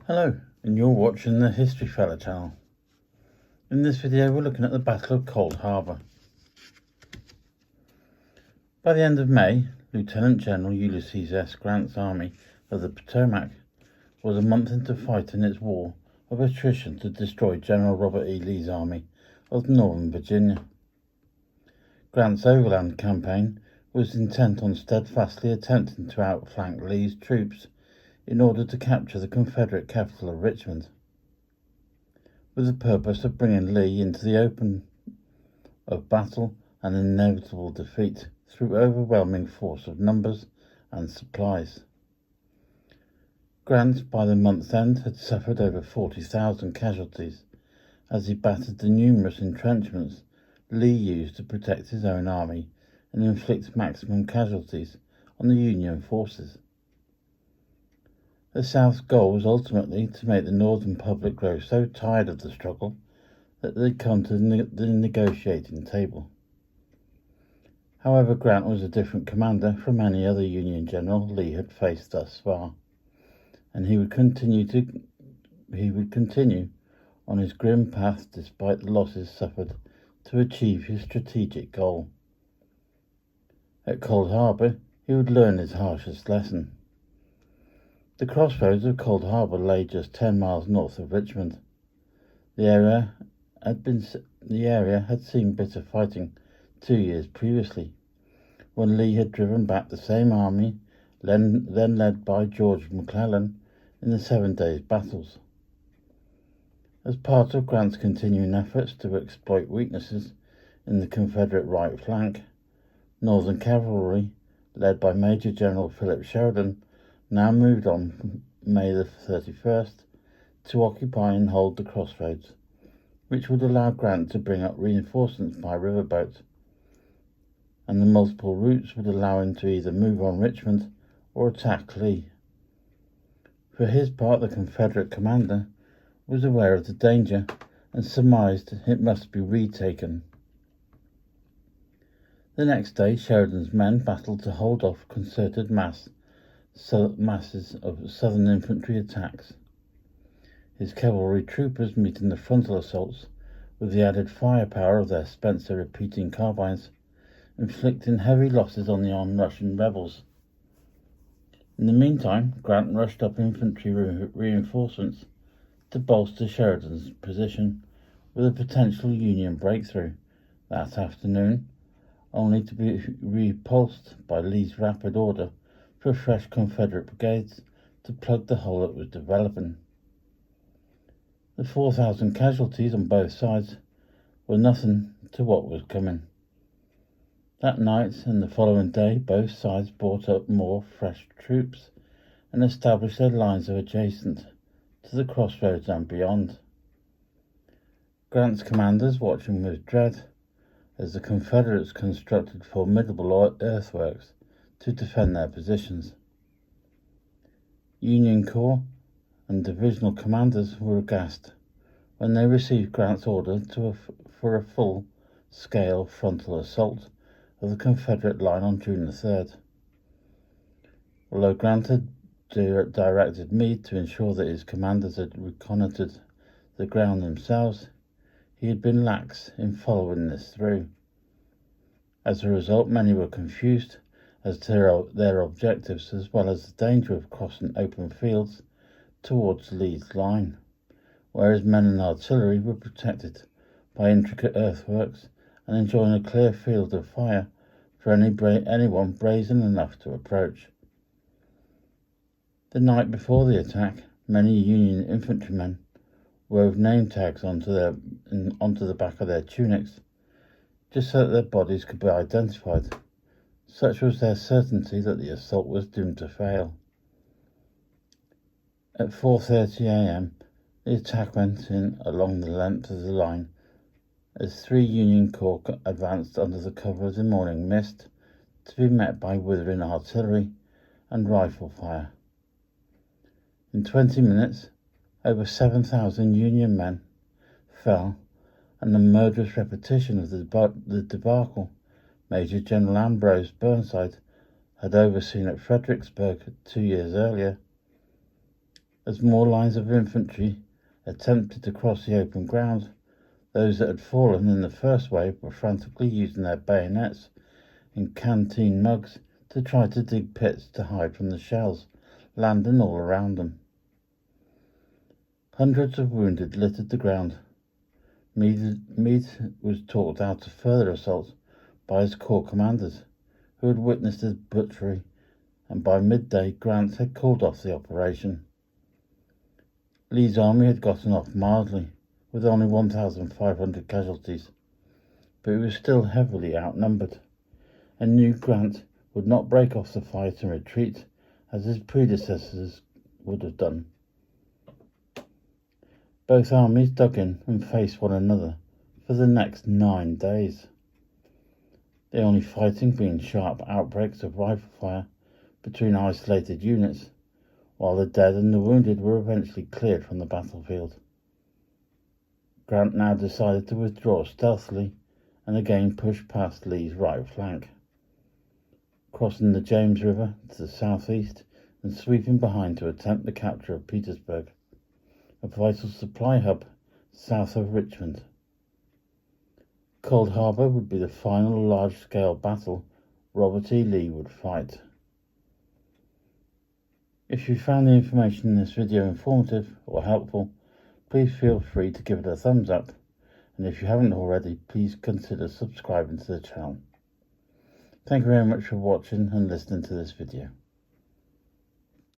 Hello, and you're watching the History Fella channel. In this video we're looking at the Battle of Cold Harbor. By the end of May, Lieutenant General Ulysses S. Grant's Army of the Potomac was a month into fighting its war of attrition to destroy General Robert E. Lee's Army of Northern Virginia. Grant's overland campaign was intent on steadfastly attempting to outflank Lee's troops in order to capture the Confederate capital of Richmond, with the purpose of bringing Lee into the open of battle and inevitable defeat through overwhelming force of numbers and supplies. Grant, by the month's end, had suffered over 40,000 casualties as he battered the numerous entrenchments Lee used to protect his own army and inflict maximum casualties on the Union forces. The South's goal was ultimately to make the Northern public grow so tired of the struggle that they'd come to the negotiating table. However, Grant was a different commander from any other Union general Lee had faced thus far, and he would continue on his grim path despite the losses suffered to achieve his strategic goal. At Cold Harbor, he would learn his harshest lesson. The crossroads of Cold Harbor lay just 10 miles north of Richmond. The area had seen bitter fighting 2 years previously, when Lee had driven back the same army then led by George McClellan in the 7 Days battles. As part of Grant's continuing efforts to exploit weaknesses in the Confederate right flank, Northern cavalry, led by Major General Philip Sheridan, now moved on from May the 31st to occupy and hold the crossroads, which would allow Grant to bring up reinforcements by riverboat, and the multiple routes would allow him to either move on Richmond or attack Lee. For his part, the Confederate commander was aware of the danger and surmised it must be retaken. The next day, Sheridan's men battled to hold off concerted masses of Southern infantry attacks, his cavalry troopers meeting the frontal assaults with the added firepower of their Spencer repeating carbines, inflicting heavy losses on the onrushing rebels. In the meantime, Grant rushed up infantry reinforcements to bolster Sheridan's position with a potential Union breakthrough that afternoon, only to be repulsed by Lee's rapid order for fresh Confederate brigades to plug the hole that was developing. The 4,000 casualties on both sides were nothing to what was coming. That night and the following day, both sides brought up more fresh troops and established their lines of adjacent to the crossroads and beyond. Grant's commanders watching with dread as the Confederates constructed formidable earthworks to defend their positions. Union Corps and divisional commanders were aghast when they received Grant's order for a full-scale frontal assault of the Confederate line on June the 3rd. Although Grant had directed Meade to ensure that his commanders had reconnoitered the ground themselves, he had been lax in following this through. As a result, many were confused as to their objectives, as well as the danger of crossing open fields towards Lee's line, where his men and artillery were protected by intricate earthworks and enjoying a clear field of fire for anyone brazen enough to approach. The night before the attack, many Union infantrymen wove name tags onto the back of their tunics, just so that their bodies could be identified. Such was their certainty that the assault was doomed to fail. At 4:30 a.m., the attack went in along the length of the line as 3 Union Corps advanced under the cover of the morning mist to be met by withering artillery and rifle fire. In 20 minutes, over 7,000 Union men fell, and the murderous repetition of the debacle Major General Ambrose Burnside had overseen at Fredericksburg 2 years earlier. As more lines of infantry attempted to cross the open ground, those that had fallen in the first wave were frantically using their bayonets and canteen mugs to try to dig pits to hide from the shells landing all around them. Hundreds of wounded littered the ground. Meade was talked out of further assaults by his corps commanders, who had witnessed his butchery, and by midday Grant had called off the operation. Lee's army had gotten off mildly, with only 1,500 casualties, but it was still heavily outnumbered, and knew Grant would not break off the fight and retreat as his predecessors would have done. Both armies dug in and faced one another for the next 9 days, the only fighting being sharp outbreaks of rifle fire between isolated units, while the dead and the wounded were eventually cleared from the battlefield. Grant now decided to withdraw stealthily and again push past Lee's right flank, crossing the James River to the southeast and sweeping behind to attempt the capture of Petersburg, a vital supply hub south of Richmond. Cold Harbor would be the final large-scale battle Robert E. Lee would fight. If you found the information in this video informative or helpful, please feel free to give it a thumbs up, and if you haven't already, please consider subscribing to the channel. Thank you very much for watching and listening to this video.